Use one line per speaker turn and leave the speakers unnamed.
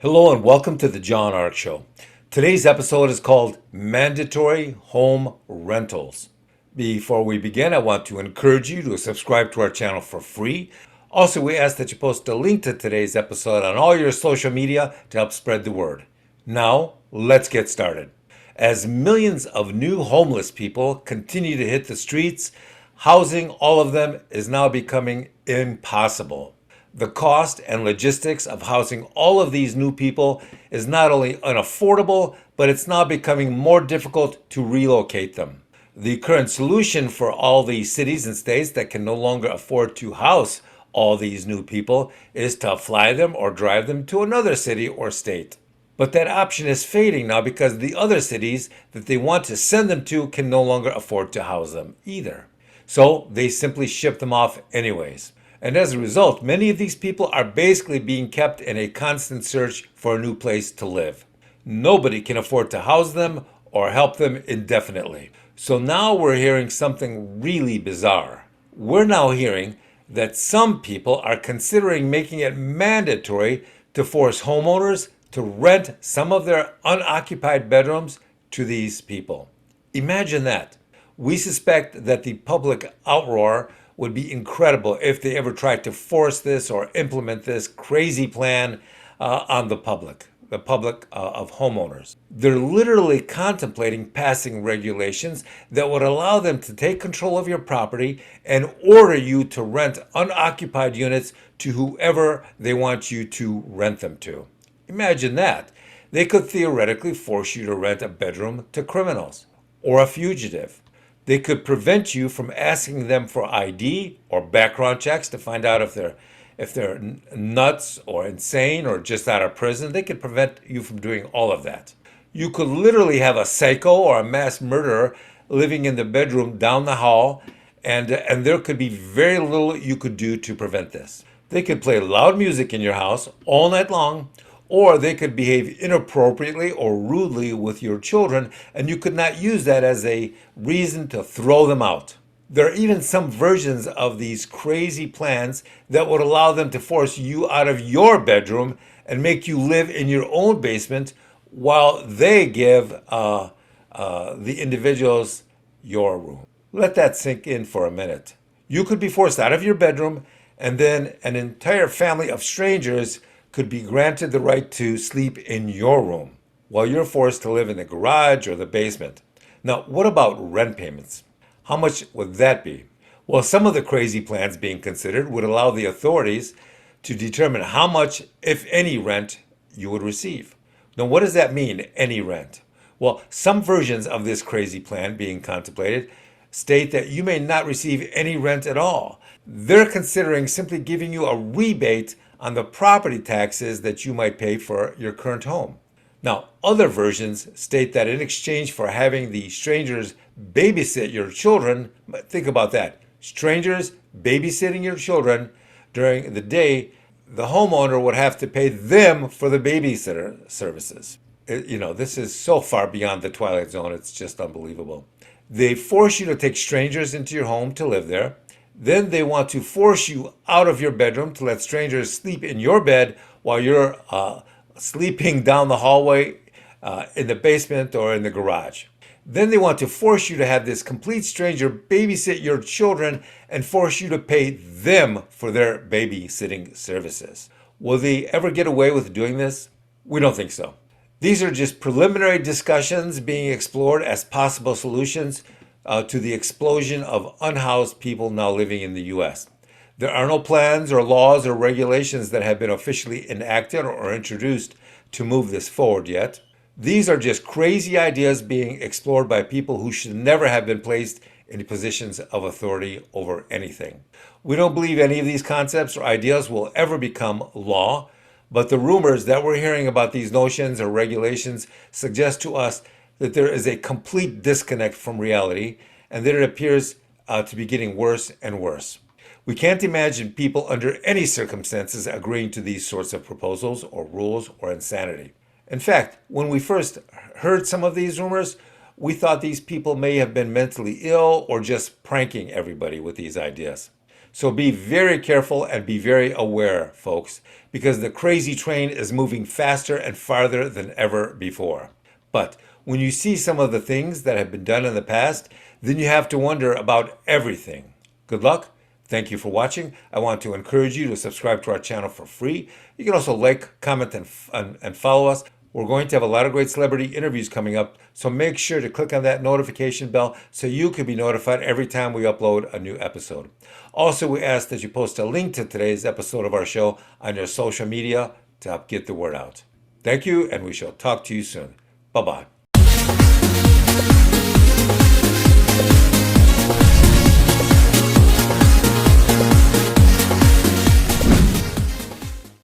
Hello and welcome to the John Ark Show. Today's episode is called Mandatory Home Rentals. Before we begin, I want to encourage you to subscribe to our channel for free. Also, we ask that you post a link to today's episode on all your social media to help spread the word. Now, let's get started. As millions of new homeless people continue to hit the streets, housing all of them is now becoming impossible. The cost and logistics of housing all of these new people is not only unaffordable, but it's now becoming more difficult to relocate them. The current solution for all these cities and states that can no longer afford to house all these new people is to fly them or drive them to another city or state. But that option is fading now because the other cities that they want to send them to can no longer afford to house them either. So they simply ship them off anyways. And as a result, many of these people are basically being kept in a constant search for a new place to live. Nobody can afford to house them or help them indefinitely. So now we're hearing something really bizarre. We're now hearing that some people are considering making it mandatory to force homeowners to rent some of their unoccupied bedrooms to these people. Imagine that. We suspect that the public outroar would be incredible if they ever tried to force this or implement this crazy plan on the public of homeowners. They're literally contemplating passing regulations that would allow them to take control of your property and order you to rent unoccupied units to whoever they want you to rent them to. Imagine that. They could theoretically force you to rent a bedroom to criminals or a fugitive. They could prevent you from asking them for ID or background checks to find out if they're nuts or insane or just out of prison. They could prevent you from doing all of that. You could literally have a psycho or a mass murderer living in the bedroom down the hall, and there could be very little you could do to prevent this. They could play loud music in your house all night long, or they could behave inappropriately or rudely with your children, and you could not use that as a reason to throw them out. There are even some versions of these crazy plans that would allow them to force you out of your bedroom and make you live in your own basement while they give the individuals your room. Let that sink in for a minute. You could be forced out of your bedroom, and then an entire family of strangers could be granted the right to sleep in your room while you're forced to live in the garage or the basement. Now, what about rent payments? How much would that be? Well, some of the crazy plans being considered would allow the authorities to determine how much, if any, rent you would receive. Now, what does that mean, any rent? Well, some versions of this crazy plan being contemplated state that you may not receive any rent at all. They're considering simply giving you a rebate on the property taxes that you might pay for your current home. Now, other versions state that in exchange for having the strangers babysit your children, think about that, strangers babysitting your children during the day, the homeowner would have to pay them for the babysitter services. This is so far beyond the Twilight Zone, it's just unbelievable. They force you to take strangers into your home to live there. Then they want to force you out of your bedroom to let strangers sleep in your bed while you're sleeping down the hallway in the basement or in the garage. Then they want to force you to have this complete stranger babysit your children and force you to pay them for their babysitting services. Will they ever get away with doing this? We don't think so. These are just preliminary discussions being explored as possible solutions to the explosion of unhoused people now living in the U.S. There are no plans or laws or regulations that have been officially enacted or introduced to move this forward yet. These are just crazy ideas being explored by people who should never have been placed in positions of authority over anything. We don't believe any of these concepts or ideas will ever become law, but the rumors that we're hearing about these notions or regulations suggest to us that there is a complete disconnect from reality and that it appears to be getting worse and worse. We can't imagine people under any circumstances agreeing to these sorts of proposals or rules or insanity. In fact, when we first heard some of these rumors, we thought these people may have been mentally ill or just pranking everybody with these ideas. So be very careful and be very aware, folks, because the crazy train is moving faster and farther than ever before. But when you see some of the things that have been done in the past, then you have to wonder about everything. Good luck. Thank you for watching. I want to encourage you to subscribe to our channel for free. You can also like, comment, and follow us. We're going to have a lot of great celebrity interviews coming up, so make sure to click on that notification bell so you can be notified every time we upload a new episode. Also, we ask that you post a link to today's episode of our show on your social media to help get the word out. Thank you, and we shall talk to you soon. Bye-bye.